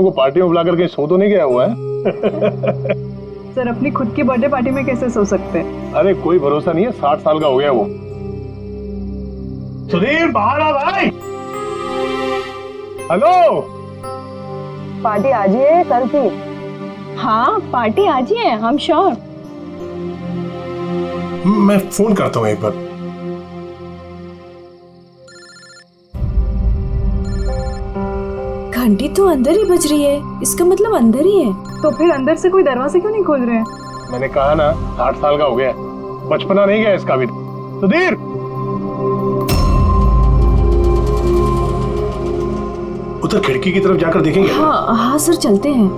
चारों को पार्टी में बुलाकर कहीं सो तो नहीं गया हुआ है? सर अपनी खुद की बर्थडे पार्टी में कैसे सो सकते हैं? अरे कोई भरोसा नहीं है, 60 साल का हो गया वो। सुधीर बाहर आ भाई। हेलो, पार्टी आज ही है कल की? हाँ पार्टी आज ही है, हम श्योर। मैं फोन करता हूँ एक बार। घंटी तो अंदर ही बज रही है, इसका मतलब अंदर ही है। तो फिर अंदर से कोई दरवाजे क्यों नहीं खोल रहे हैं? मैंने कहा ना 60 साल का हो गया, बचपना नहीं गया इसका भी। सुधीर, उधर खिड़की की तरफ जाकर देखेंगे। हाँ हाँ सर, चलते हैं।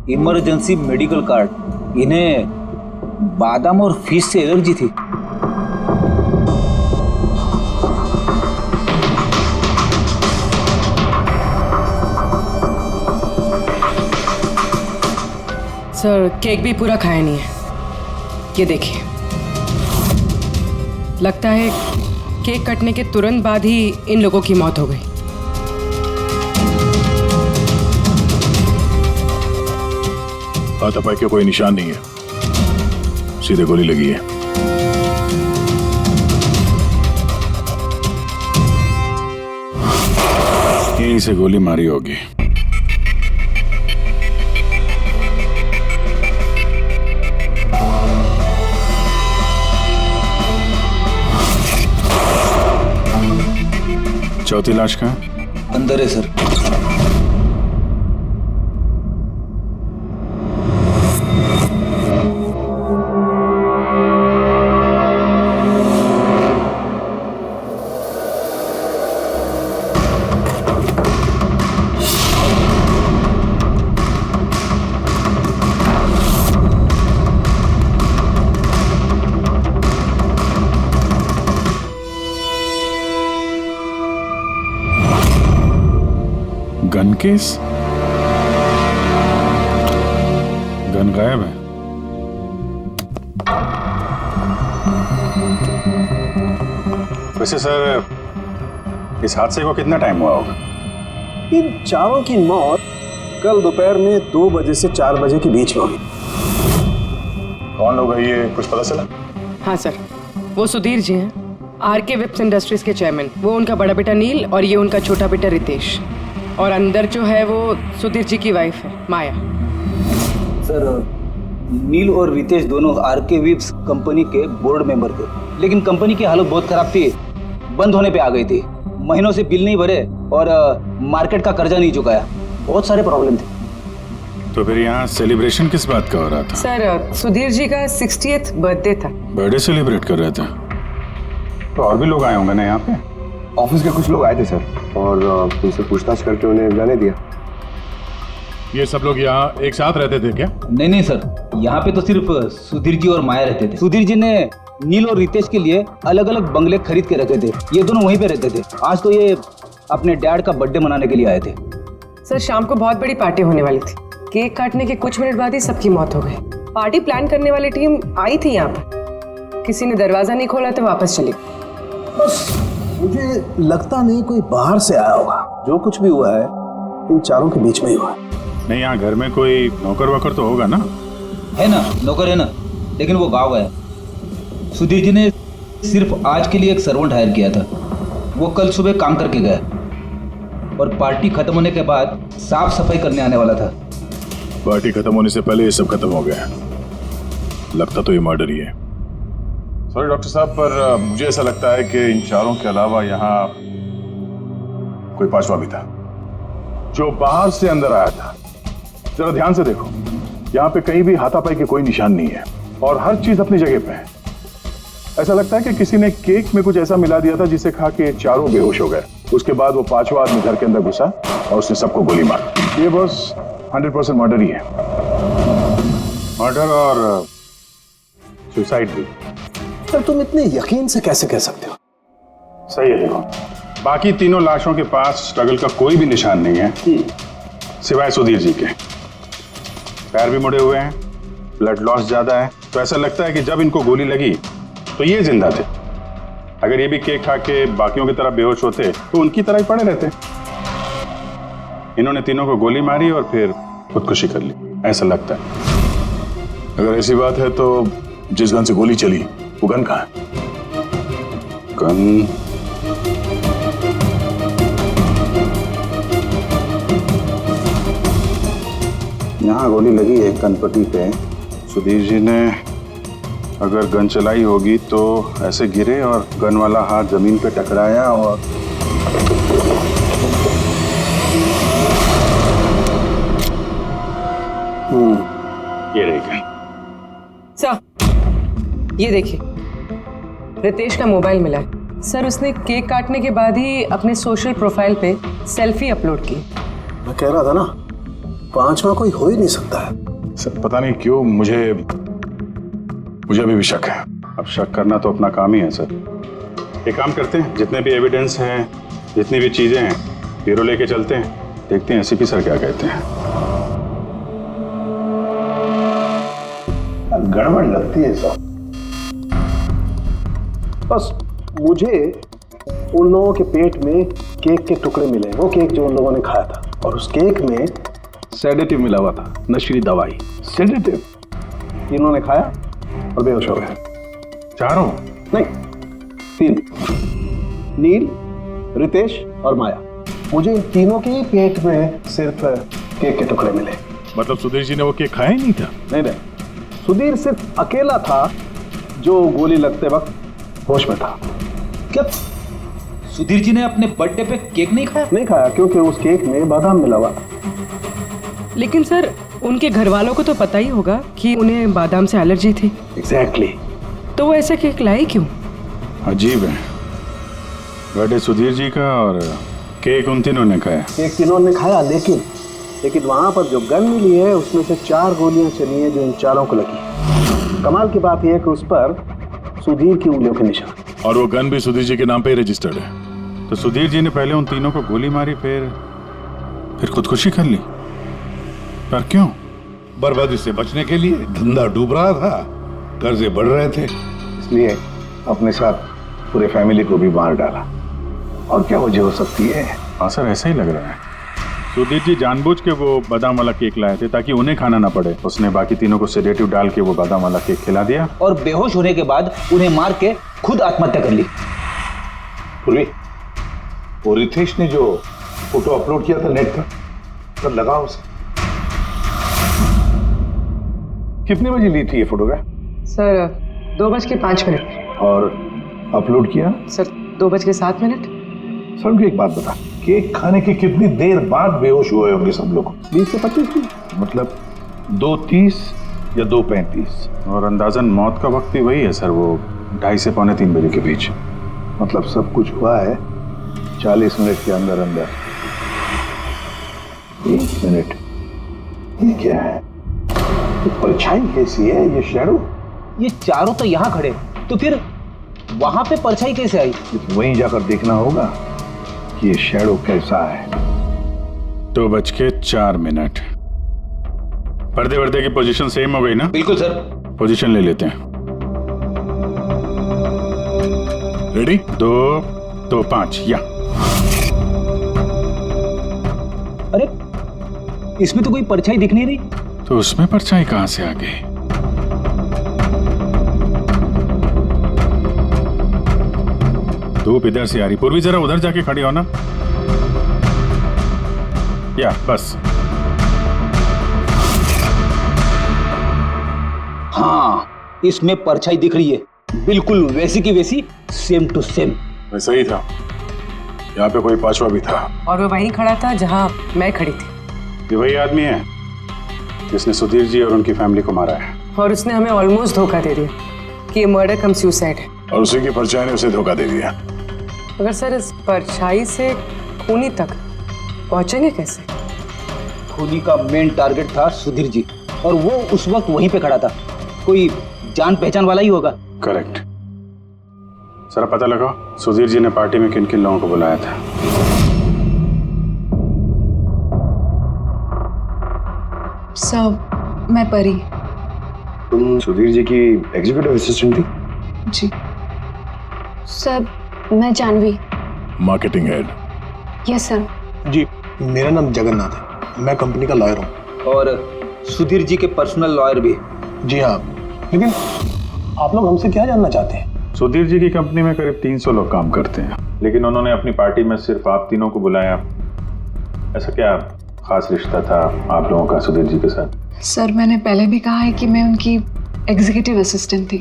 Emergency medical card. इन्हें बादाम और फिश से एलर्जी थी। सर केक भी पूरा खाया नहीं है, ये देखिए। लगता है केक कटने के तुरंत बाद ही इन लोगों की मौत हो गई। हाथापाई के कोई निशान नहीं है, सीधे गोली लगी है। यहीं से गोली मारी होगी। चौथी लाश कहाँ? अंदर है सर। Gun case? गन गायब है। वैसे सर, इस हादसे को कितना टाइम हुआ होगा? इन चारों की मौत कल दोपहर में 2 बजे से 4 बजे के बीच में हुई। कौन लोग है ये, कुछ पता चला? हाँ सर, वो सुधीर जी हैं, आरके वेब्स इंडस्ट्रीज के चेयरमैन। वो उनका बड़ा बेटा नील और ये उनका छोटा बेटा रितेश। और अंदर जो है वो सुधीर जी की वाइफ है माया। सर नील और रितेश दोनों आरके वेब्स कंपनी के बोर्ड मेंबर थे, लेकिन कंपनी की हालत बहुत खराब थी, बंद होने पे आ गई थी। महीनों से बिल नहीं भरे और मार्केट का कर्जा नहीं चुकाया, बहुत सारे प्रॉब्लम थे। तो फिर यहाँ सेलिब्रेशन किस बात का हो रहा था? सर सुधीर जी का 60th बर्थडे था। बर्थडे सेलिब्रेट कर रहे थे? तो और भी लोग आए होंगे ना यहाँ पे? ऑफिस के कुछ लोग आए थे सर, और उनसे पूछताछ करके उन्हें जाने दिया। ये सब लोग यहाँ एक साथ रहते थे क्या? नहीं सर, यहाँ पे तो सिर्फ सुधीर जी और माया रहते थे। सुधीर जी ने नील और रितेश के लिए अलग अलग बंगले खरीद के रखे थे, ये दोनों वहीं पे रहते थे। आज तो ये अपने डैड का बर्थडे मनाने के लिए आए थे। सर शाम को बहुत बड़ी पार्टी होने वाली थी, केक काटने के कुछ मिनट बाद ही सबकी मौत हो गई। पार्टी प्लान करने वाली टीम आई थी यहाँ पर, किसी ने दरवाजा नहीं खोला तो वापस चली। मुझे लगता नहीं कोई बाहर से आया होगा। जो कुछ भी हुआ है इन चारों के बीच में ही हुआ है। नहीं, यहाँ घर में कोई नौकर वोकर तो होगा ना? है ना, नौकर है ना, लेकिन वो गाँव गया। सुधीर जी ने सिर्फ आज के लिए एक सर्वेंट हायर किया था, वो कल सुबह काम करके गया और पार्टी खत्म होने के बाद साफ सफाई करने आने वाला था। पार्टी खत्म होने से पहले ये सब खत्म हो गया। लगता तो ये मर्डर ही है। सॉरी डॉक्टर साहब, पर मुझे ऐसा लगता है कि इन चारों के अलावा यहाँ कोई पांचवा भी था जो बाहर से अंदर आया था। जरा ध्यान से देखो, यहाँ पे कहीं भी हाथापाई के कोई निशान नहीं है और हर चीज अपनी जगह पे है। ऐसा लगता है कि किसी ने केक में कुछ ऐसा मिला दिया था जिसे खा के चारों बेहोश हो गए। उसके बाद वो पांचवा आदमी घर के अंदर घुसा और उसने सबको गोली मारी। ये बस 100% मर्डर ही है। मर्डर और सुसाइड भी। सर तुम इतने यकीन से कैसे कह सकते हो? सही है। देखो, बाकी तीनों लाशों के पास स्ट्रगल का कोई भी निशान नहीं है सिवाय सुधीर जी के। पैर भी मुड़े हुए हैं, ब्लड लॉस ज्यादा है, तो ऐसा लगता है कि जब इनको गोली लगी तो ये जिंदा थे। अगर ये भी केक खा के बाकियों की तरह बेहोश होते तो उनकी तरह ही पड़े रहते। इन्होंने तीनों को गोली मारी और फिर खुदकुशी कर ली, ऐसा लगता है। अगर ऐसी बात है तो जिस गन से गोली चली वो गन कहाँ है? गन यहाँ गोली लगी है गनपति पे। सुधीर जी ने अगर गन चलाई होगी तो ऐसे गिरे और गन वाला हाथ जमीन पे टकराया और ये रही गन। सर ये देखिए, रितेश का मोबाइल मिला है। सर उसने केक काटने के बाद ही अपने सोशल प्रोफाइल पे सेल्फी अपलोड की। मैं कह रहा था ना, पांचवा कोई हो ही नहीं सकता है। सर पता नहीं क्यों मुझे अभी भी शक है। अब शक करना तो अपना काम ही है सर। एक काम करते हैं, जितने भी एविडेंस हैं, जितनी भी चीजें हैं, ब्यूरो लेके चलते हैं, देखते हैं एसीपी सर क्या कहते हैं। गड़बड़ लगती है सब। बस मुझे उन लोगों के पेट में केक के टुकड़े मिले, वो केक जो उन लोगों ने खाया था, और उस केक में सेडेटिव मिला हुआ था, नशीली दवाई। सेडेटिव इन्होंने खाया और बेहोश हो गए। चारों? नहीं, 3, नील, रितेश और माया। मुझे इन तीनों के पेट में सिर्फ केक के टुकड़े मिले। मतलब सुधीर जी ने वो केक खाया ही नहीं था? नहीं, सुधीर सिर्फ अकेला था जो गोली लगते वक्त होश में था। क्या सुधीर जी ने अपने बर्थडे पे केक नहीं खाया? नहीं खाया, क्योंकि उस केक में बादाम मिला हुआ था। लेकिन सर उनके घर वालों को तो पता ही होगा कि उन्हें बादाम से एलर्जी थी। एग्जैक्टली। तो वो ऐसा केक लाई क्यों? अजीब है, बर्थडे सुधीर जी का और केक उन तीनों ने खाया। केक तीनों ने खाया, लेकिन वहां पर जो गन मिली है उसमें से 4 गोलियां चली हैं जो इन चारों को लगी। कमाल की बात यह है कि उस पर सुधीर की उंगलियों के निशान, और वो गन भी सुधीर जी के नाम पे ही रजिस्टर्ड है। तो सुधीर जी ने पहले उन तीनों को गोली मारी, फिर खुदकुशी कर ली। पर क्यों? बर्बादी से बचने के लिए। धंधा डूब रहा था, कर्जे बढ़ रहे थे, इसलिए अपने साथ पूरे फैमिली को भी मार डाला। और क्या वजह हो सकती है? हाँ सर, ऐसा ही लग रहा है। सुधीर जी जानबूझ के वो बादाम वाला केक लाए थे ताकि उन्हें खाना ना पड़े। उसने बाकी तीनों को सेडेटिव डाल के वो बादाम वाला केक खिला दिया और बेहोश होने के बाद उन्हें मार के खुद आत्महत्या कर ली। पूर्वी, वो रितेश ने जो फोटो अपलोड किया था नेट पर, तब लगा उसे। कितने बजे ली थी ये फोटोग्राफ? सर 2:05। और अपलोड किया? सर 2:07। सर मुझे एक बात बता, केक खाने के कितनी देर बाद बेहोश हुए होंगे सब लोग? 20 से 25 दिन। मतलब 2:30 या 2:35। और अंदाजन मौत का वक्त भी वही है सर, वो 2:30 से 2:45 बजे के बीच। मतलब सब कुछ हुआ है 40 मिनट के अंदर अंदर। 1 मिनट, ये क्या है? ये परछाई कैसी है? ये शैडो? ये चारों तो यहाँ खड़े, तो फिर वहां पे परछाई कैसे आई? वहीं जाकर देखना होगा कि ये शैडो कैसा है। 2:04। पर्दे वर्दे की पोजीशन सेम हो गई ना? बिल्कुल सर। पोजीशन ले लेते हैं। रेडी? 2, 2, 5 या। अरे इसमें तो कोई परछाई दिख नहीं रही। तो उसमें परछाई कहां से आ गई? धूप इधर से आ रही। पूर्वी जरा उधर जाके खड़ी हो ना। या बस। हाँ, इसमें परछाई दिख रही है, बिल्कुल वैसी की वैसी, सेम टू सेम। वैसा ही था। यहाँ पे कोई पांचवा भी था और वो वहीं खड़ा था जहां मैं खड़ी थी। ये वही आदमी है जिसने सुधीर जी और उनकी फैमिली को मारा है। और उसने हमें ऑलमोस्ट धोखा दे दिया कि ये मर्डर कम सुसाइड है। और उसी की परछाई ने उसे धोखा दे दिया। मगर सर इस परछाई से खूनी तक पहुंचेंगे कैसे? खूनी का मेन टारगेट था सुधीर जी, और वो उस वक्त वहीं पे खड़ा था। कोई जान पहचान वाला ही होगा। करेक्ट। सर पता लगाओ सुधीर जी ने पार्टी में किन किन लोगों को बुलाया था। सर मैं परी। तुम सुधीर जी की एग्जीक्यूटिव असिस्टेंट थी? जी। सर मैं Janvi. Marketing head. Yes sir. जी मेरा नाम जगन्नाथ है, मैं कंपनी का लॉयर हूँ। और सुधीर जी के पर्सनल लॉयर भी। जी हाँ, लेकिन आप लोग हमसे क्या जानना चाहते हैं? सुधीर जी की कंपनी में करीब 300 लोग काम करते हैं, लेकिन उन्होंने अपनी पार्टी में सिर्फ आप तीनों को बुलाया। ऐसा क्या खास रिश्ता था आप लोगों का सुधीर जी के साथ? सर मैंने पहले भी कहा है कि मैं उनकी एग्जीक्यूटिव असिस्टेंट थी।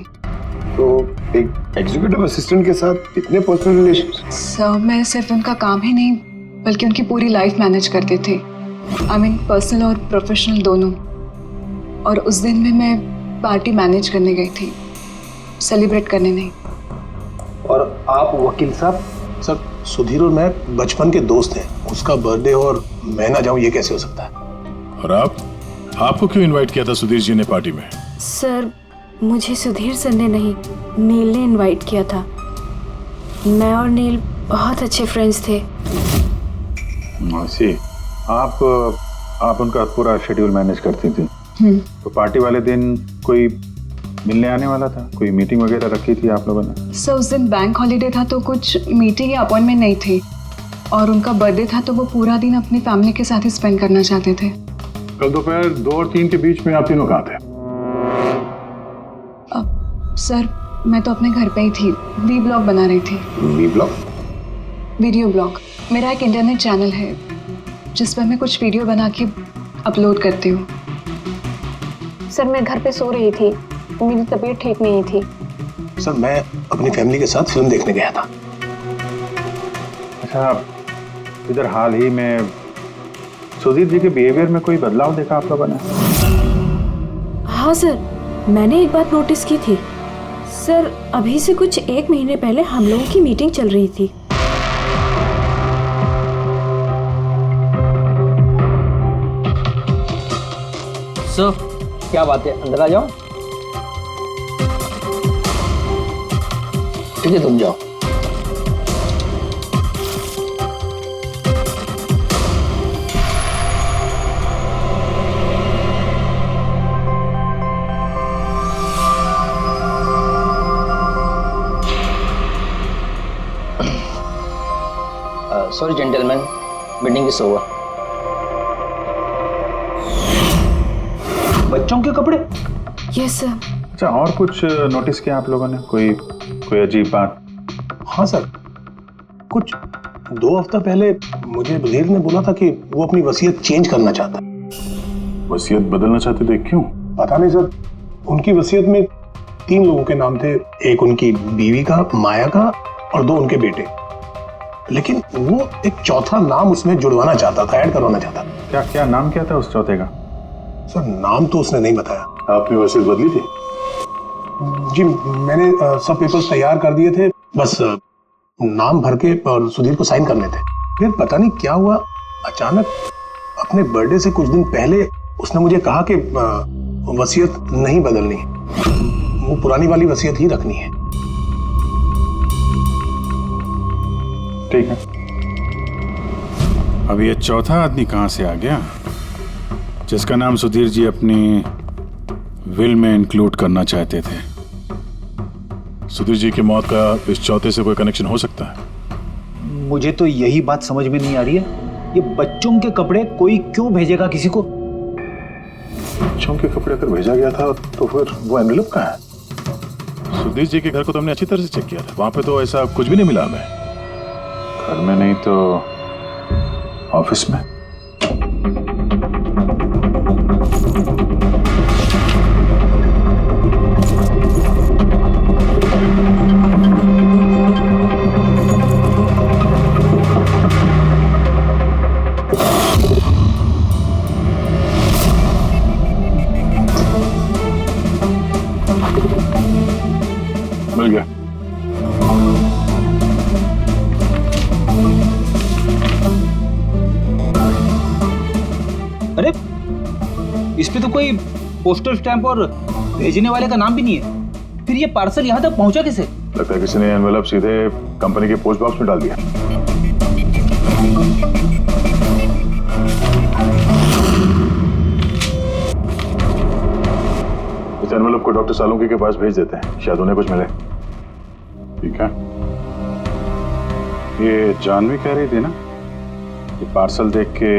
तो एक एग्जीक्यूटिव असिस्टेंट के साथ इतने पर्सनल रिलेशन? सर मैं सिर्फ उनका काम ही नहीं बल्कि उनकी पूरी लाइफ मैनेज करते थे। आई मीन पर्सनल और प्रोफेशनल दोनों। और उस दिन में मैं पार्टी मैनेज करने गई थी, सेलिब्रेट करने नहीं। और आप वकील साहब? सर सुधीर और मैं बचपन के दोस्त हैं, उसका बर्थडे और मैं ना जाऊं ये कैसे हो सकता है? और आपको क्यों इनवाइट किया था सुधीर जी ने पार्टी में? सर मुझे सुधीर सर ने नहीं, नील ने इनवाइट किया था। मैं और नील बहुत अच्छे फ्रेंड्स थे। सी आप उनका पूरा शेड्यूल मैनेज करती थी। तो पार्टी वाले दिन कोई मिलने आने वाला था, कोई मीटिंग वगैरह रखी थी आप लोगों ने? सर उस दिन बैंक हॉलीडे था तो कुछ मीटिंग या अपॉइंटमेंट नहीं थी, और उनका बर्थडे था तो वो पूरा दिन अपनी फैमिली के साथ ही स्पेंड करना चाहते थे। कल दोपहर 2 और 3 के बीच में आप तीनों कहाँ थे? सर मैं तो अपने घर पे ही थी, वी ब्लॉग बना रही थी। V blog? Video blog. मेरा एक इंटरनेट चैनल है जिस पर मैं कुछ वीडियो बना के अपलोड करती हूँ। सर मैं घर पे सो रही थी, मेरी तबीयत ठीक नहीं थी। सर मैं अपनी फैमिली के साथ फिल्म देखने गया था। अच्छा, इधर हाल ही में सुधीर जी के बिहेवियर में कोई बदलाव देखा आप लोगों ने? हाँ सर, मैंने एक बात नोटिस की थी। सर अभी से कुछ 1 महीने पहले हम लोगों की मीटिंग चल रही थी। सर क्या बात है, अंदर आ जाओ। ठीक है तुम जाओ। Sorry gentleman, meeting is over. बच्चों के कपड़े? Yes sir. अच्छा, और कुछ नोटिस किया आप लोगों ने? कोई अजीब बात? हाँ सर, कुछ 2 हफ्ता पहले मुझे सुधीर ने बोला था कि वो अपनी वसीयत चेंज करना चाहता है। वसीयत बदलना चाहते थे, क्यों? पता नहीं सर, उनकी वसीयत में 3 लोगों के नाम थे, एक उनकी बीवी का, माया का, और 2 उनके बेटे। लेकिन वो एक चौथा नाम उसमें जुड़वाना चाहता था, ऐड करवाना चाहता था। क्या नाम क्या था उस चौथे का? सर नाम तो उसने नहीं बताया। आपने वसीयत बदली थी? जी मैंने सब पेपर्स तैयार कर दिए थे, बस नाम भर के और सुधीर को साइन करने थे। फिर पता नहीं क्या हुआ, अचानक अपने बर्थडे से कुछ दिन पहले उसने मुझे कहा कि वसीयत नहीं बदलनी, वो पुरानी वाली वसीयत ही रखनी है। ठीक है। अब ये चौथा आदमी कहां से आ गया जिसका नाम सुधीर जी अपनी विल में इंक्लूड करना चाहते थे? सुधीर जी की मौत का इस चौथे से कोई कनेक्शन हो सकता है? मुझे तो यही बात समझ में नहीं आ रही है, ये बच्चों के कपड़े कोई क्यों भेजेगा किसी को? बच्चों के कपड़े अगर भेजा गया था तो फिर वो एनवेलप कहाँ है? सुधीर जी के घर को तो हमने अच्छी तरह से चेक किया था, वहां पे तो ऐसा कुछ भी नहीं मिला हमें। घर में नहीं तो ऑफिस में। मिल गया। अरे इस पे तो कोई पोस्टल स्टैंप और भेजने वाले का नाम भी नहीं है, फिर ये पार्सल यहाँ तक पहुंचा कैसे? लगता है किसी ने एनवेलप सीधे कंपनी के पोस्ट बॉक्स में डाल दिया। इस एनवेलप को डॉक्टर सालुंकी के पास भेज देते हैं, शायद उन्हें कुछ मिले। ठीक है। ये जानवी कह रही थी ना, ये पार्सल देख के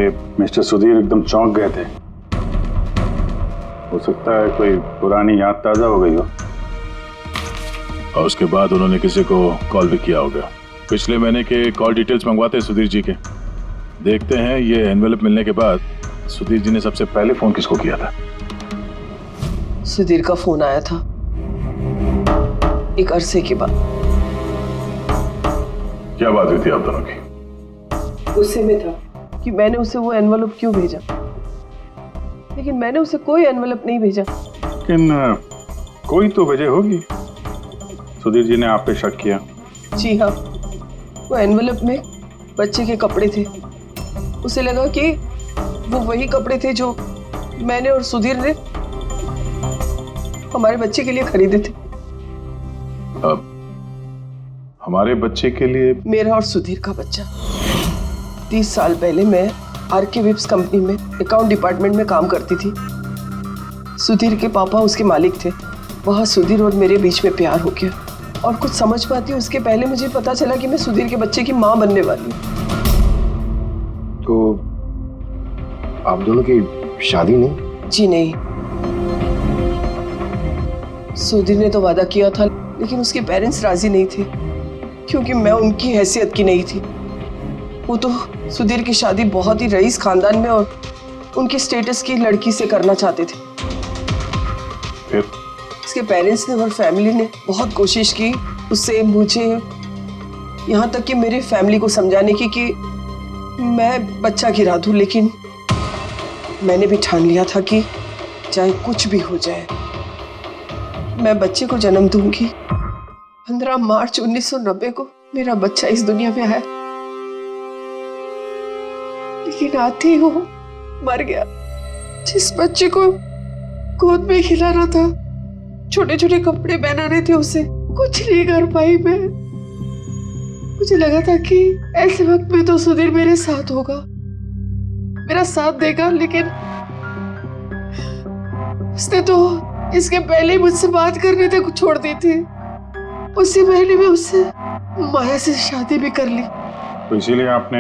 मिस्टर सुधीर एकदम चौंक गए थे। हो सकता है कोई पुरानी याद ताजा हो गई हो। और उसके बाद उन्होंने किसी को कॉल भी किया होगा। पिछले महीने के कॉल डिटेल्स मंगवाते हैं सुधीर जी के। देखते हैं ये एनवेलप मिलने के बाद सुधीर जी ने सबसे पहले फोन किसको किया था। सुधीर का फोन आया था एक अरसे के बाद। क्या बात हुई थी आप दोनों की? गुस्से में था कि मैंने उसे वो एनवेलप क्यों भेजा, लेकिन मैंने उसे कोई एनवेलप नहीं भेजा। लेकिन कोई तो वजह होगी। सुधीर जी ने आप पे शक किया। जी हाँ, वो एनवेलप में बच्चे के कपड़े थे। उसे लगा कि वो वही कपड़े थे जो मैंने और सुधीर ने हमारे बच्चे के लिए खरीदे थे। अब हमारे बच्चे के लिए? मेरा और सुधीर का बच्चा। 30 साल पहले मैं आरके विप्स कंपनी में अकाउंट डिपार्टमेंट में काम करती थी। सुधीर के पापा उसके मालिक थे। वहाँ सुधीर और मेरे बीच में प्यार हो गया, और कुछ समझ पाती उसके पहले मुझे पता चला कि मैं सुधीर के बच्चे की माँ बनने वाली हूँ। तो आप दोनों की शादी नहीं? जी नहीं। सुधीर ने तो वादा किया था, लेकिन उसके पेरेंट्स राजी नहीं थे, क्योंकि मैं उनकी हैसियत की नहीं थी। वो तो सुधीर की शादी बहुत ही रईस खानदान में और उनके स्टेटस की लड़की से करना चाहते थे। फिर उसके पेरेंट्स ने और फैमिली ने बहुत कोशिश की उससे, मुझे, यहाँ तक कि मेरी फैमिली को समझाने की कि मैं बच्चा गिरा दूं, लेकिन मैंने भी ठान लिया था कि चाहे कुछ भी हो जाए मैं बच्चे को जन्म दूंगी। 15 मार्च 1990 को मेरा बच्चा इस दुनिया में आया, लेकिन आते ही वो मर गया। जिस बच्चे को गोद में खिलाना था, छोटे छोटे कपड़े पहनाने थे, उसे कुछ नहीं कर पाई मैं। मुझे लगा था कि ऐसे वक्त में तो सुधीर मेरे साथ होगा, मेरा साथ देगा, लेकिन उसने तो इसके पहले ही मुझसे बात करने तक छोड़ दी थी। उसी महीने में उससे माया से शादी भी कर ली। तो इसीलिए आपने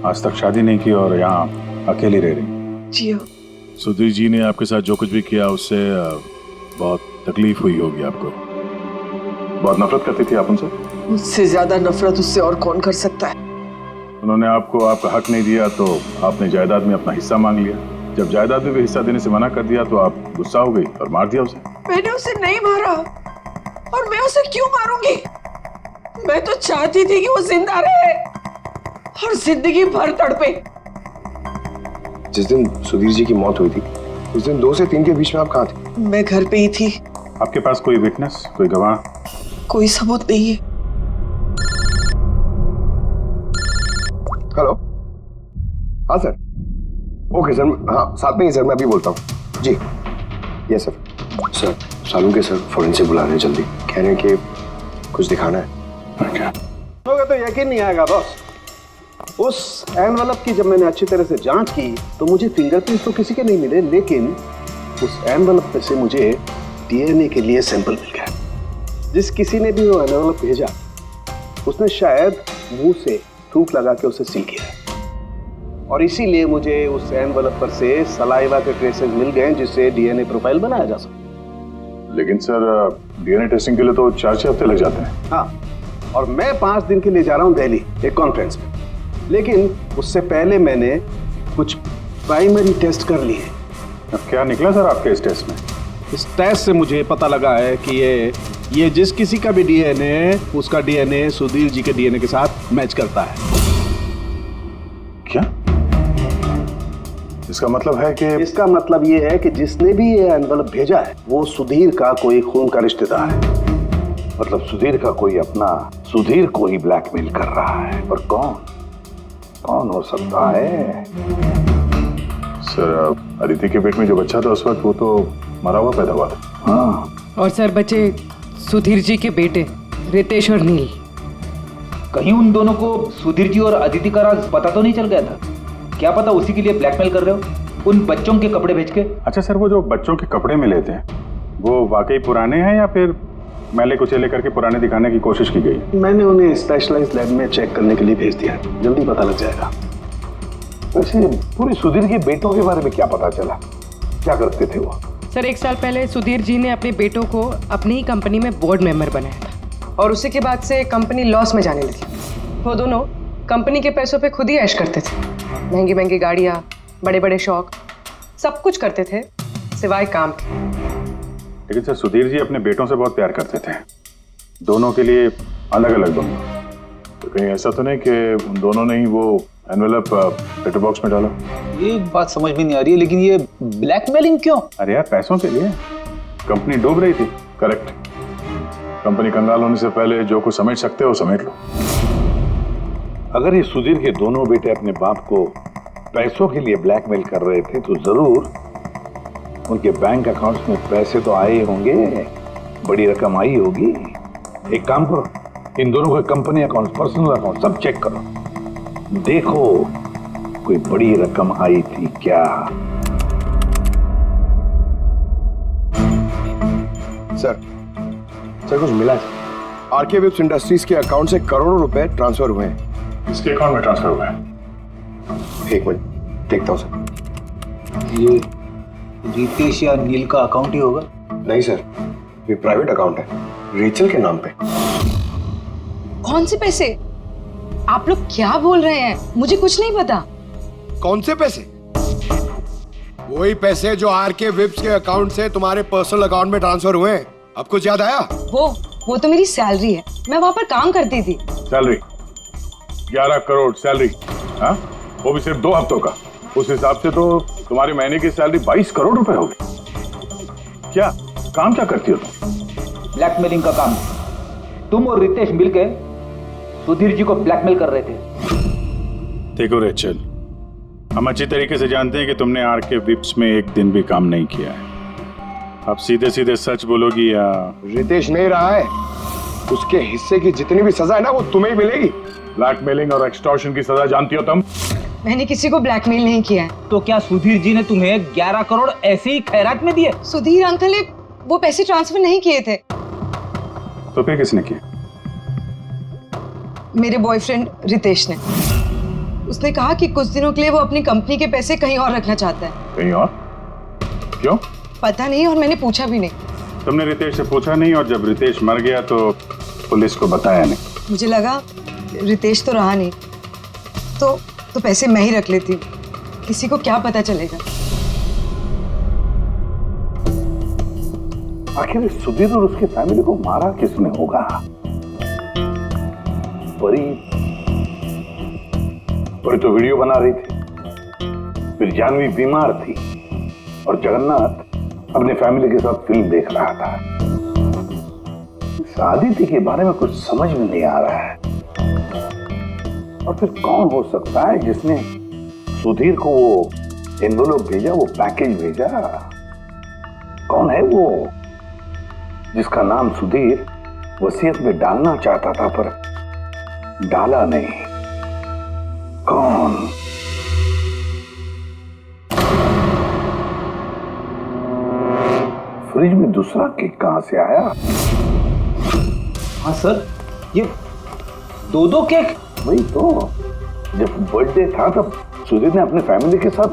आज तक शादी नहीं की और यहाँ अकेली रह रही? जी हाँ। सुधीर जी ने आपके साथ जो कुछ भी किया उससे बहुत तकलीफ हुई होगी आपको। बहुत नफरत करती थी आप उनसे? मुझसे ज्यादा नफरत उससे और कौन कर सकता है। उन्होंने आपको आपका हक नहीं दिया तो आपने जायदाद में अपना हिस्सा मांग लिया। जब जायदाद में भी हिस्सा देने से मना कर दिया तो आप गुस्सा हो गई और मार दिया उसे। मैंने उसे नहीं मारा, और मैं उसे क्यों मारूंगी? मैं तो चाहती थी कि वो जिंदा रहे और जिंदगी भर तड़पे। जिस दिन सुधीर जी की मौत हुई थी, उस दिन 2 से 3 के बीच में आप कहाँ थे? मैं घर पे ही थी। आपके पास कोई विटनेस, कोई गवाह? कोई सबूत नहीं है। हेलो, हाँ सर। ओके सर, हाँ साथ में ही सर, मैं अभी बोलता हूँ जी। Yes sir. Sir Salunke sir forensic बुला रहे हैं, जल्दी कह रहे हैं कि कुछ दिखाना है। होगा तो यकीन नहीं आएगा बॉस। उस एनवेलप की जब मैंने अच्छी तरह से जांच की तो मुझे फिंगरप्रिंट्स तो किसी के नहीं मिले, लेकिन उस एनवेलप में से मुझे डीएनए के लिए सैंपल मिल गया। जिस किसी ने भी वो एनवेलप भेजा उसने शायद मुंह से थूक लगा के उसे सील किया है, और इसीलिए मुझे उस एनवेलप पर से सलाइवा के ट्रेसेस मिल गए जिससे डीएनए प्रोफाइल बनाया जा सके। लेकिन सर डीएनए टेस्टिंग के लिए तो 4-6 हफ्ते लग जाते हैं। हाँ, और मैं 5 दिन के लिए जा रहा हूँ दिल्ली एक कॉन्फ्रेंस में, लेकिन उससे पहले मैंने कुछ प्राइमरी टेस्ट कर लिए। अब क्या निकला सर आपके इस टेस्ट में? इस टेस्ट से मुझे पता लगा है कि ये जिस किसी का भी डीएनए, उसका डीएनए सुधीर जी के डीएनए के साथ मैच करता है। क्या? इसका मतलब है कि? इसका मतलब ये है कि जिसने भी ये एनवेलप भेजा है वो सुधीर का कोई खून का रिश्तेदार है। मतलब सुधीर का कोई अपना सुधीर को ही ब्लैकमेल कर रहा है। पर कौन हो सकता है? सर अदिति के पेट में जो बच्चा था उस वक्त वो तो मरा हुआ पैदा हुआ था। हाँ। और सर बच्चे सुधीर जी के बेटे रितेश और नील। कहीं उन दोनों को सुधीर जी और अदिति का राज पता तो नहीं चल गया था? क्या पता उसी के लिए ब्लैकमेल कर रहे हो उन बच्चों के कपड़े बेच के। अच्छा सर, वो जो बच्चों के कपड़े मिले थे वो वाकई पुराने हैं या फिर मैले कुचेले करके पुराने दिखाने की कोशिश की गई? मैंने उन्हें स्पेशलाइज्ड लैब में चेक करने के लिए भेज दिया है, जल्दी पता लग जाएगा। वैसे पूरे सुधीर के बेटों के बारे में क्या पता चला? क्या करते थे वो? सर 1 साल पहले सुधीर जी ने अपने बेटों को अपनी ही कंपनी में बोर्ड मेंबर बनाया था और उसी के बाद से कंपनी लॉस में जाने लगी। वो दोनों कंपनी के पैसों पे खुद ही ऐश करते थे, महंगी महंगी गाड़ियाँ, बड़े बड़े शौक, सब कुछ करते थे सिवाय काम के। लेकिन सर सुधीर जी अपने बेटों से बहुत प्यार करते थे, दोनों के लिए अलग अलग बंगला। तो कहीं ऐसा तो नहीं कि उन दोनों ने ही वो एनवेलप पेटर बॉक्स में डाला? ये बात समझ में नहीं आ रही है, लेकिन ये ब्लैकमेलिंग क्यों? अरे यार पैसों के लिए, कंपनी डूब रही थी। करेक्ट। कंपनी कंगाल होने से पहले जो कुछ समेट सकते हो समेट लो। अगर ये सुधीर के दोनों बेटे अपने बाप को पैसों के लिए ब्लैकमेल कर रहे थे तो जरूर उनके बैंक अकाउंट्स में पैसे तो आए होंगे, बड़ी रकम आई होगी। एक काम करो, इन दोनों के कंपनी अकाउंट, पर्सनल अकाउंट सब चेक करो, देखो कोई बड़ी रकम आई थी क्या। सर कुछ मिला है। आरके वेब्स इंडस्ट्रीज के अकाउंट से करोड़ों रुपए ट्रांसफर हुए हैं। इसके अकाउंट में ट्रांसफर हुआ है? एक मिनट देखता हूँ सर। ये रितेश या नील का अकाउंट ही होगा? नहीं सर, ये प्राइवेट अकाउंट है, रेचल के नाम पे। कौन से पैसे? आप लोग क्या बोल रहे हैं? मुझे कुछ नहीं पता। कौन से पैसे? वही पैसे जो आरके वेब्स के अकाउंट से तुम्हारे पर्सनल अकाउंट में ट्रांसफर हुए हैं। अब कुछ याद आया? वो तो मेरी सैलरी है, मैं वहां पर काम करती थी। सैलरी 11 करोड़ सैलरी, हाँ? वो भी सिर्फ 2 हफ्तों का। उस हिसाब से तो तुम्हारी महीने की सैलरी 22 करोड़ रुपए हो गई। क्या काम क्या करती हो तुम? ब्लैकमेलिंग का काम। तुम और रितेश मिलके सुधीर जी को ब्लैकमेल कर रहे थे। देखो रेचल, हम अच्छी तरीके से जानते हैं कि तुमने आरके विप्स में एक दिन भी काम नहीं किया है। अब सीधे सीधे सच बोलोगी या? रितेश नहीं रहा है, उसके हिस्से की जितनी भी सजा है ना वो तुम्हें ही मिलेगी। ब्लैकमेलिंग और एक्सटॉर्शन की सजा जानती हो तुम? मैंने किसी को ब्लैकमेल नहीं किया है। तो क्या सुधीर जी ने तुम्हें 11 करोड़ ऐसे ही खैरात में दिए? सुधीर अंकल ने वो पैसे ट्रांसफर नहीं किए थे। तो फिर किसने किया? मेरे बॉयफ्रेंड रितेश ने। उसने कहा कि कुछ दिनों के लिए वो अपनी कंपनी के पैसे कहीं और रखना चाहता है। कहीं और? क्यों? पता नहीं, और मैंने पूछा भी नहीं। तुमने रितेश से पूछा नहीं, और जब रितेश मर गया तो पुलिस को बताया नहीं? मुझे लगा रितेश तो रहा नहीं, तो पैसे मैं ही रख लेती हूँ, किसी को क्या पता चलेगा। आखिर सुधीर और उसके फैमिली को मारा किसने होगा? परी तो वीडियो बना रही थी, फिर जानवी बीमार थी और जगन्नाथ अपने फैमिली के साथ फिल्म देख रहा था। इस आदित्य के बारे में कुछ समझ में नहीं आ रहा है। और फिर कौन हो सकता है जिसने सुधीर को वो एनवेलप भेजा, वो पैकेज भेजा? कौन है वो जिसका नाम सुधीर वसीयत में डालना चाहता था पर डाला नहीं? कौन? फ्रिज में दूसरा केक कहां से आया? हाँ सर, ये 2 केक। वही तो, जब बर्थडे था तब सुधीर ने अपने फैमिली के साथ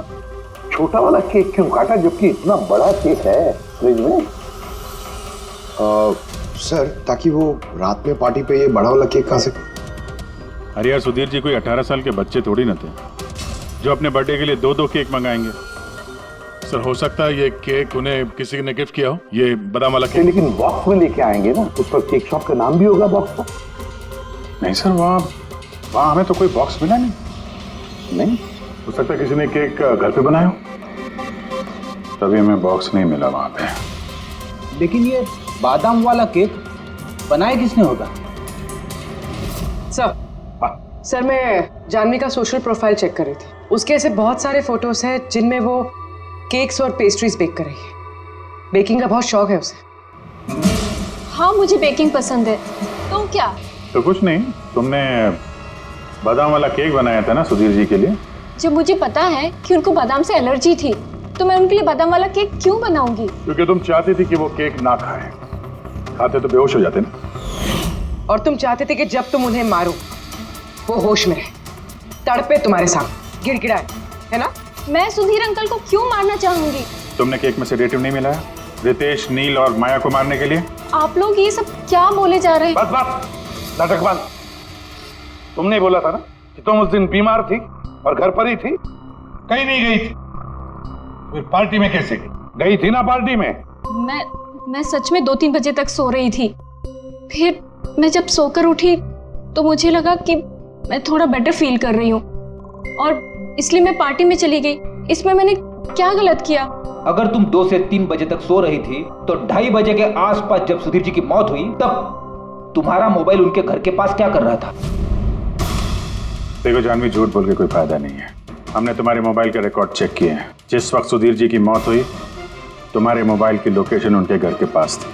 छोटा वाला केक क्यों काटा जबकि इतना बड़ा केक है फ्रिज में? सर, ताकि वो रात में पार्टी पे ये बड़ा वाला केक खा सके। अरे यार, सुधीर जी कोई 18 साल के बच्चे थोड़ी ना थे जो अपने बर्थडे के लिए 2 केक मंगाएंगे। सर हो सकता है ये केक उन्हें किसी ने गिफ्ट किया हो, ये बादाम वाला केक। लेकिन बॉक्स में लेके आएंगे ना, उस पर केक शॉप का नाम भी होगा बॉक्स पर। नहीं सर, वहाँ हमें तो कोई बॉक्स मिला नहीं। हो सकता है किसी ने केक घर पे बनाया हो, तभी हमें बॉक्स नहीं मिला वहाँ पे। लेकिन ये बादाम वाला केक बनाया किसने होगा? सर मैं जानवी का सोशल प्रोफाइल चेक कर रही थी। उसके ऐसे बहुत सारे फोटोज हैं जिनमें वो केक्स और पेस्ट्रीज बेक कर रही है। बेकिंग का बहुत शौक है उसे। हाँ मुझे बेकिंग पसंद है। तो क्या? तो कुछ नहीं, तुमने बादाम वाला केक बनाया था ना सुधीर जी के लिए। जब मुझे पता है कि उनको बादाम से एलर्जी थी तो मैं उनके लिए बादाम वाला केक क्यों बनाऊंगी? क्योंकि तुम चाहती थी कि वो केक ना खाए, खाते तो बेहोश हो जाते ना। और तुम चाहते थे कि जब तुम उन्हें मारो वो होश में रहे, तड़पे तुम्हारे सामने, गिड़गिड़ाए, है ना? मैं सुधीर अंकल को क्यों मारना चाहूंगी? तुमने केक में सेडेटिव नहीं मिलाया रितेश, नील और माया को मारने के लिए? आप लोग ये सब क्या बोले जा रहे हैं? बस बस, नाटक बंद। तुमने बोला था ना कि तुम उस दिन बीमार थी और घर पर ही थी, कहीं नहीं गई थी। फिर पार्टी में कैसे गई? गई थी ना पार्टी में। मैं सच में 2-3 बजे तक सो रही थी। फिर मैं जब सोकर उठी तो मुझे लगा कि मैं थोड़ा बेटर फील कर रही हूँ और इसलिए मैं पार्टी में चली गई। इसमें मैंने क्या गलत किया? अगर तुम 2 से 3 बजे तक सो रही थी तो 2:30 बजे के आसपास जब सुधीर जी की मौत हुई तब तुम्हारा मोबाइल उनके घर के पास क्या कर रहा था? देखो जानवी, झूठ बोल के कोई फायदा नहीं है। हमने तुम्हारे मोबाइल के रिकॉर्ड चेक किए हैं। जिस वक्त सुधीर जी की मौत हुई तुम्हारे मोबाइल की लोकेशन उनके घर के पास थी।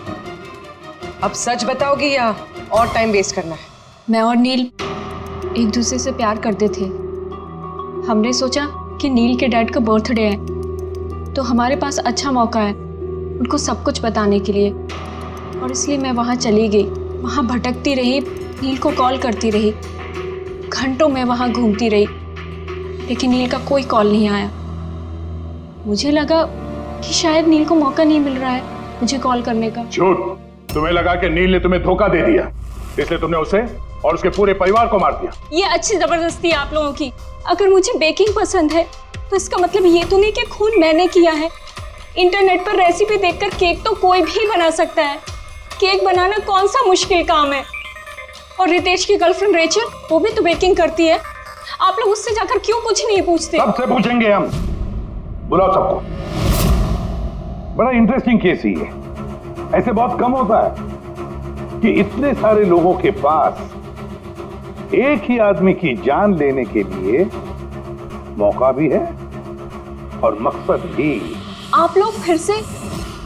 अब सच बताओगी या और टाइम वेस्ट करना है? मैं और नील एक दूसरे से प्यार करते थे। हमने सोचा कि नील के डैड का बर्थडे है तो हमारे पास अच्छा मौका है उनको सब कुछ बताने के लिए, और इसलिए मैं वहाँ चली गई। वहाँ भटकती रही, नील को कॉल करती रही, घंटों में वहाँ घूमती रही, लेकिन नील का कोई कॉल नहीं आया। मुझे लगा कि शायद नील को मौका नहीं मिल रहा है मुझे कॉल करने का। झूठ! तुम्हें लगा कि नील ने तुम्हें धोखा दे दिया, इसलिए तुमने उसे और उसके पूरे परिवार को मार दिया। ये अच्छी जबरदस्ती है आप लोगों की। अगर मुझे बेकिंग पसंद है तो इसका मतलब ये तो नहीं कि खून मैंने किया है। इंटरनेट पर रेसिपी देखकर केक तो कोई भी बना सकता है। केक बनाना कौन सा मुश्किल काम है? और रितेश की गर्लफ्रेंड रेचल, वो भी तो बेकिंग करती है। आप लोग उससे जाकर क्यों कुछ नहीं पूछते? सबसे पूछेंगे हम, बुलाओ सबको। बड़ा इंटरेस्टिंग केस ही है। ऐसे बहुत कम होता है कि इतने सारे लोगों के पास एक ही आदमी की जान लेने के लिए मौका भी है और मकसद भी। आप लोग फिर से?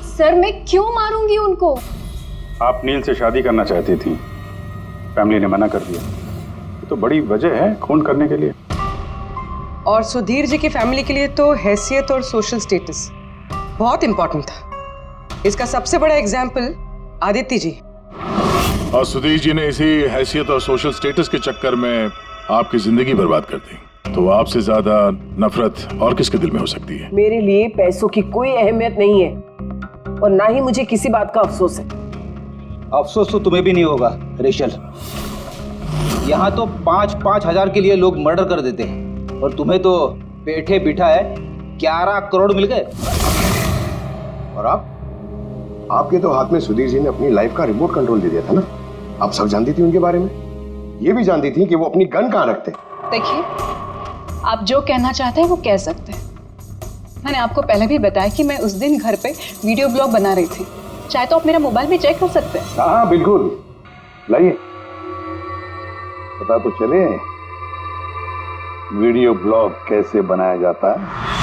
सर मैं क्यों मारूंगी उनको? आप नील से शादी करना चाहती थी, फैमिली ने मना कर दिया। तो बड़ी वजह है खून करने के लिए। और सुधीर जी की फैमिली के लिए तो हैसियत और सोशल स्टेटस बहुत इंपॉर्टेंट था। इसका सबसे बड़ा एग्जाम्पल आदित्य जी। और सुधीर जी ने इसी हैसियत और सोशल स्टेटस के चक्कर में आपकी जिंदगी बर्बाद कर दी। तो आपसे ज्यादा नफरत और किसके दिल में हो सकती है? मेरे लिए पैसों की कोई अहमियत नहीं है और ना ही मुझे किसी बात का अफसोस है। अफसोस तो तुम्हें भी नहीं होगा रेशल। यहाँ तो 5-5 हजार के लिए लोग मर्डर कर देते हैं और तुम्हें तो बैठे बिठा है 11 करोड़ मिल गए। और आपके तो हाथ में सुधीर जी ने अपनी लाइफ का रिमोट कंट्रोल दे दिया था ना। आप सब जानती थी उनके बारे में, ये भी जानती थी कि वो अपनी गन कहाँ रखते। देखिए, आप जो कहना चाहते हैं वो कह सकते हैं। मैंने आपको पहले भी बताया कि मैं उस दिन घर पे वीडियो ब्लॉग बना रही थी। चाहे तो आप मेरा मोबाइल भी चेक कर सकते हैं। हाँ बिल्कुल, लाइए पता तो चले वीडियो ब्लॉग कैसे बनाया जाता है।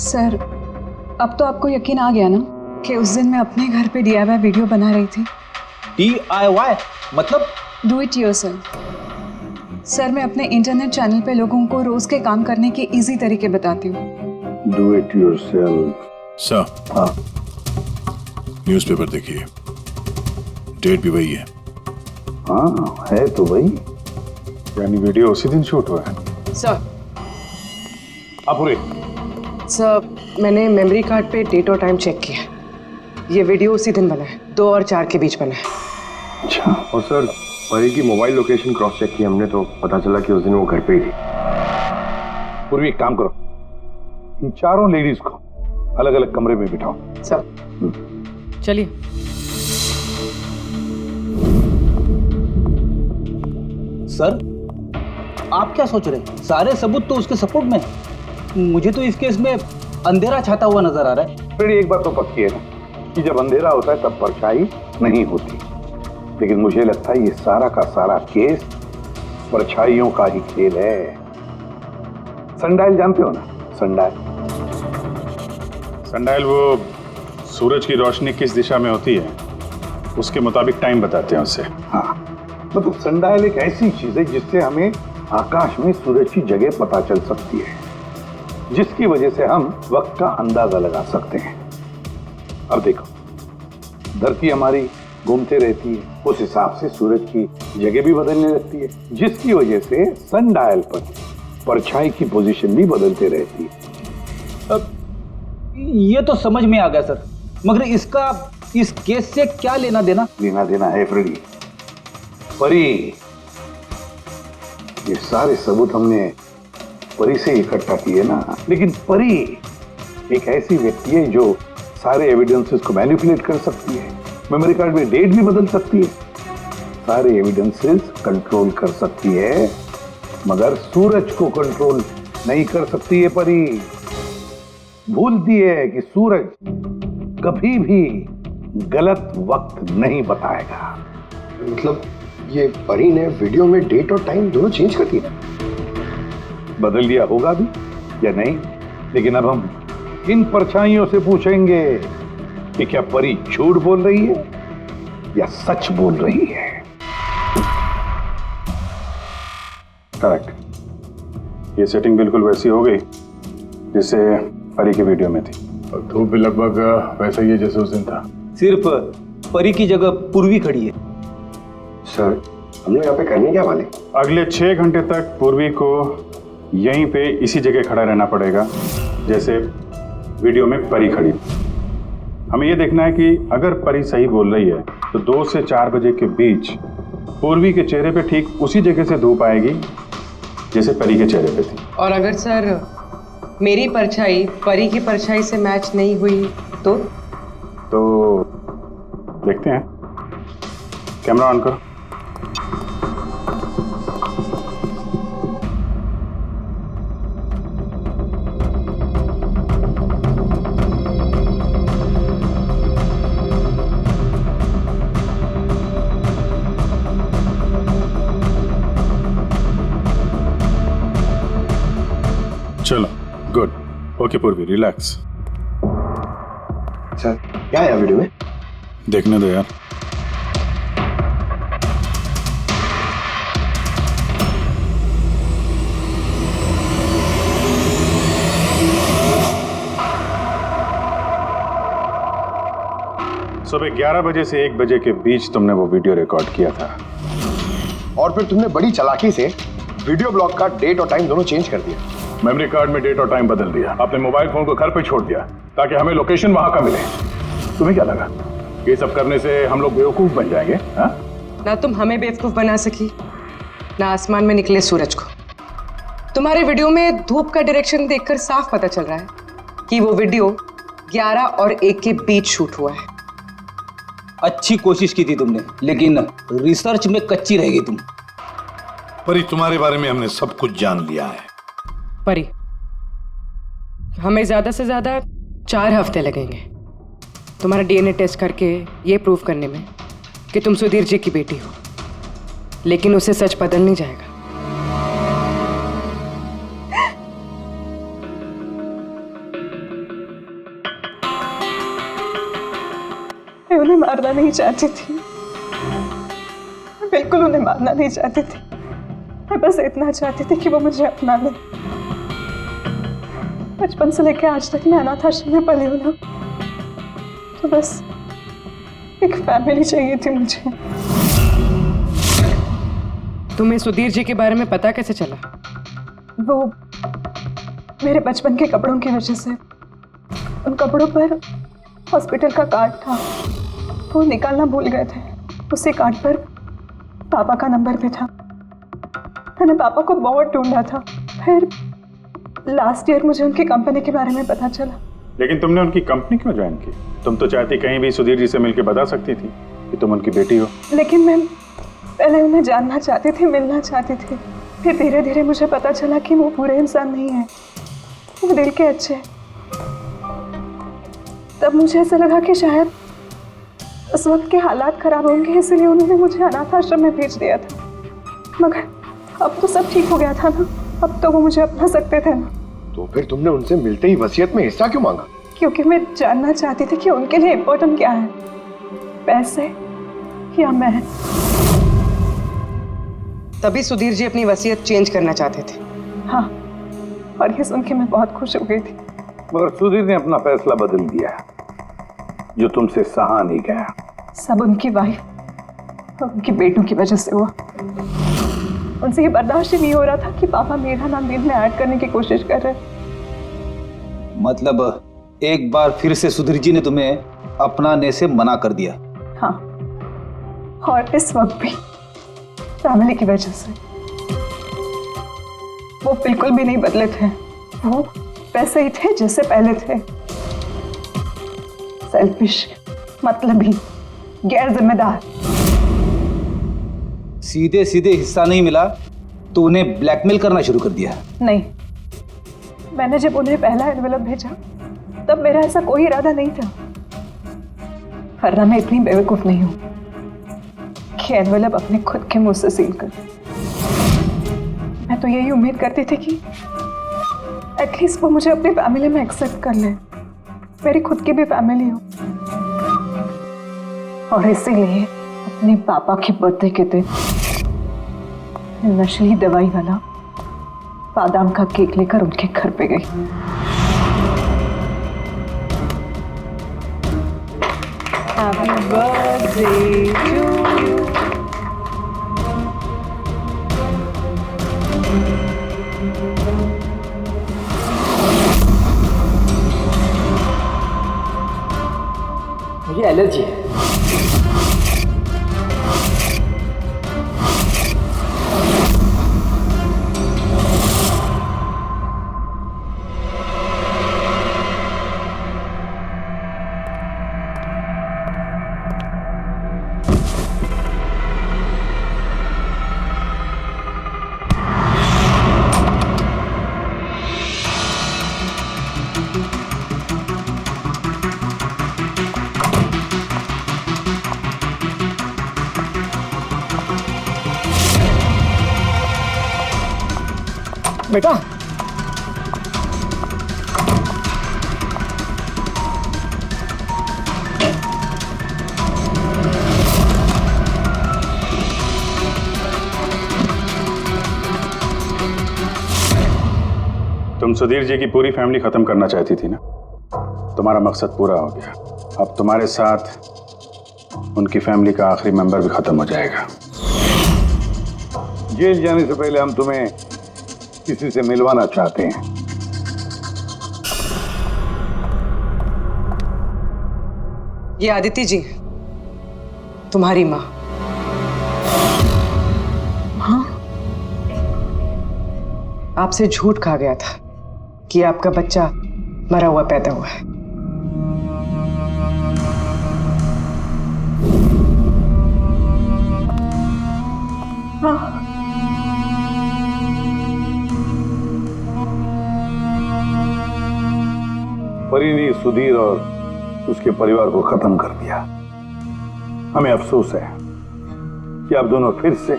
सर, अब तो आपको यकीन आ गया ना कि उस दिन मैं अपने घर पे DIY वीडियो बना रही थी। DIY मतलब? Do it yourself. सर, मैं अपने इंटरनेट चैनल पे लोगों को रोज के काम करने के इजी तरीके बताती हूँ। Do it yourself. सर, हाँ, न्यूज़पेपर देखिए, डेट भी वही है। हाँ है तो भाई, यानी वीडियो उसी दिन शूट हुआ है। सर, अपुरे सर मैंने मेमोरी कार्ड पे डेट और टाइम चेक किया। ये वीडियो उसी दिन बना है, 2 और 4 के बीच बना है। अच्छा। और सर, परी की मोबाइल लोकेशन क्रॉस चेक की हमने तो पता चला कि उस दिन वो घर पे ही थी। पूर्वी एक काम करो, इन चारों लेडीज को अलग अलग कमरे में बिठाओ। सर चलिए। सर आप क्या सोच रहे हैं? सारे सबूत तो उसके सपोर्ट में है। मुझे तो इस केस में अंधेरा छाता हुआ नजर आ रहा है। फिर एक बात तो पक्की है ना कि जब अंधेरा होता है तब परछाई नहीं होती। लेकिन मुझे लगता है ये सारा का सारा केस परछाइयों का ही खेल है। सनडायल जानते हो ना? सनडायल सनडायल वो सूरज की रोशनी किस दिशा में होती है उसके मुताबिक टाइम बताते हैं उससे। हाँ, मतलब सनडायल एक ऐसी चीज है जिससे हमें आकाश में सूरज की जगह पता चल सकती है, जिसकी वजह से हम वक्त का अंदाजा लगा सकते हैं। अब देखो, धरती हमारी घूमते रहती है, उस हिसाब से सूरज की जगह भी बदलने लगती है, जिसकी वजह से सनडायल पर परछाई की पोजीशन भी बदलते रहती है। अब ये तो समझ में आ गया सर, मगर इसका इस केस से क्या लेना देना? लेना देना है फ्रेडी। परी, ये सारे सबूत हमने परी से इकट्ठा किए ना, लेकिन परी एक ऐसी व्यक्ति है जो सारे एविडेंसेस को मैनिपुलेट कर सकती है, मेमोरी कार्ड में डेट भी बदल सकती है, सारे एविडेंसेस कंट्रोल कर सकती है, मगर सूरज को कंट्रोल नहीं कर सकती है। परी भूलती है कि सूरज कभी भी गलत वक्त नहीं बताएगा। मतलब ये परी ने वीडियो में डेट और टाइम दोनों चेंज कर दिया? बदल दिया होगा भी या नहीं, लेकिन अब हम इन परछाइयों से पूछेंगे कि क्या परी झूठ बोल रही है या सच बोल रही है। करेक्ट, ये सेटिंग बिल्कुल वैसी हो गई जैसे परी की वीडियो में थी, और धूप भी लगभग वैसा ही है जैसे उस दिन था। सिर्फ परी की जगह पूर्वी खड़ी है। सर, हम लोग यहाँ पे करने क्या वाले? अगले 6 घंटे तक पूर्वी को यहीं पे इसी जगह खड़ा रहना पड़ेगा जैसे वीडियो में परी खड़ी। हमें ये देखना है कि अगर परी सही बोल रही है तो 2 से 4 बजे के बीच पूर्वी के चेहरे पे ठीक उसी जगह से धूप आएगी जैसे परी के चेहरे पे थी। और अगर सर मेरी परछाई परी की परछाई से मैच नहीं हुई तो देखते हैं। कैमरा ऑन करो। चलो, गुड। ओके पूर्वी, रिलैक्स। सर, क्या है वीडियो में? देखने दो यार। सुबह 11 बजे से 1 बजे के बीच तुमने वो वीडियो रिकॉर्ड किया था, और फिर तुमने बड़ी चालाकी से वीडियो ब्लॉग का डेट और टाइम दोनों चेंज कर दिया। मेमोरी कार्ड में डेट और टाइम बदल दिया। आपने मोबाइल फोन को घर पे छोड़ दिया ताकि हमें लोकेशन वहां का मिले। तुम्हें क्या लगा ये सब करने से हम लोग बेवकूफ बन जाएंगे? हाँ? ना तुम हमें बेवकूफ बना सकी, ना आसमान में निकले सूरज को। तुम्हारे वीडियो में धूप का डायरेक्शन देखकर साफ पता चल रहा है कि वो वीडियो 11 और 1 के बीच शूट हुआ है। अच्छी कोशिश की थी तुमने, लेकिन रिसर्च में कच्ची रह गई तुम। परी, तुम्हारे बारे में हमने सब कुछ जान लिया है। परी, हमें ज्यादा से ज्यादा 4 हफ्ते लगेंगे तुम्हारा डीएनए टेस्ट करके ये प्रूव करने में कि तुम सुधीर जी की बेटी हो, लेकिन उसे सच बदल नहीं जाएगा। मैं उन्हें मारना नहीं चाहती थी, मैं बिल्कुल उन्हें मारना नहीं चाहती थी। मैं बस इतना चाहती थी कि वो मुझे अपना ले। बचपन से लेकर आज तक मैं अनाथ आश्रम में पली हूँ ना, तो बस एक फैमिली चाहिए थी मुझे। तुम्हें सुधीर जी के बारे में पता कैसे चला? वो मेरे बचपन के कपड़ों की वजह से, उन कपड़ों पर हॉस्पिटल का कार्ड था, वो निकालना भूल गए थे। उसी कार्ड पर पापा का नंबर भी था। मैंने पापा को बहुत ढूंढा था, फिर लास्ट ईयर मुझे उनकी कंपनी के बारे में पता चला। लेकिन तुमने उनकी कंपनी क्यों ज्वाइन की? तुम तो चाहती कहीं भी सुधीर जी से मिलकर बता सकती थी कि तुम उनकी बेटी हो। लेकिन मैं पहले उन्हें जानना चाहती थी, मिलना चाहती थी। फिर धीरे धीरे मुझे पता चला कि वो बुरे इंसान नहीं है, वो दिल के अच्छे हैं। तब मुझे ऐसा लगा कि शायद उस वक्त के हालात खराब होंगे इसलिए उन्होंने मुझे अनाथ आश्रम में भेज दिया था, मगर अब तो सब ठीक हो गया था ना, अब तो वो मुझे अपना सकते थे ना। तो फिर तुमने उनसे मिलते ही वसीयत में हिस्सा क्यों मांगा? क्योंकि मैं जानना चाहती थी कि उनके लिए इम्पोर्टेंट क्या है, पैसे या मैं। तभी सुधीर जी अपनी वसीयत चेंज करना चाहते थे। हाँ, और ये सुन के मैं बहुत खुश हो गई थी। मगर सुधीर ने अपना फैसला बदल दिया, जो तुमसे सहा नहीं गया। सब उनकी वाइफ और उनके बेटों की वजह से हुआ। उनसे ये बर्दाश्त ही नहीं हो रहा था कि पापा मेरा नाम बिल में ऐड करने की कोशिश कर रहे। मतलब एक बार फिर से सुधीर जी ने तुम्हें अपनाने से मना कर दिया? हाँ, और इस वक्त भी फैमिली की वजह से। वो बिल्कुल भी नहीं बदले थे, वो वैसे ही थे जैसे पहले थे। सेल्फिश, मतलबी, गैर जिम्मेदार। सीधे सीधे हिस्सा नहीं मिला तो उन्हें ब्लैकमेल करना शुरू कर दिया? नहीं, मैंने जब उन्हें पहला एनवेलप भेजा तब मेरा ऐसा कोई इरादा नहीं था, वरना मैं इतनी बेवकूफ नहीं हूं कि एनवेलप अपने खुद के मुंह से सील कर। मैं तो यही उम्मीद करती थी कि एटलीस्ट वो मुझे अपनी फैमिली में एक्सेप्ट कर ले, मेरी खुद की भी फैमिली हो। और इसीलिए अपने पापा के बर्थडे के दिन नशीली दवाई वाला बादाम का केक लेकर उनके घर पे गई। Happy birthday to you. मुझे एलर्जी है। बेटा, तुम सुधीर जी की पूरी फैमिली खत्म करना चाहती थी ना, तुम्हारा मकसद पूरा हो गया। अब तुम्हारे साथ उनकी फैमिली का आखिरी मेंबर भी खत्म हो जाएगा। जेल जाने से पहले हम तुम्हें किसी से मिलवाना चाहते हैं। ये आदिति जी, तुम्हारी माँ। हाँ, आपसे झूठ कहा गया था कि आपका बच्चा मरा हुआ पैदा हुआ है। हाँ, परी ने सुधीर और उसके परिवार को खत्म कर दिया। हमें अफसोस है कि आप दोनों फिर से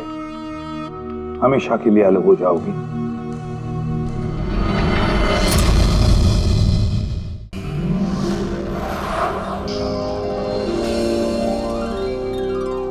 हमेशा के लिए अलग हो जाओगी।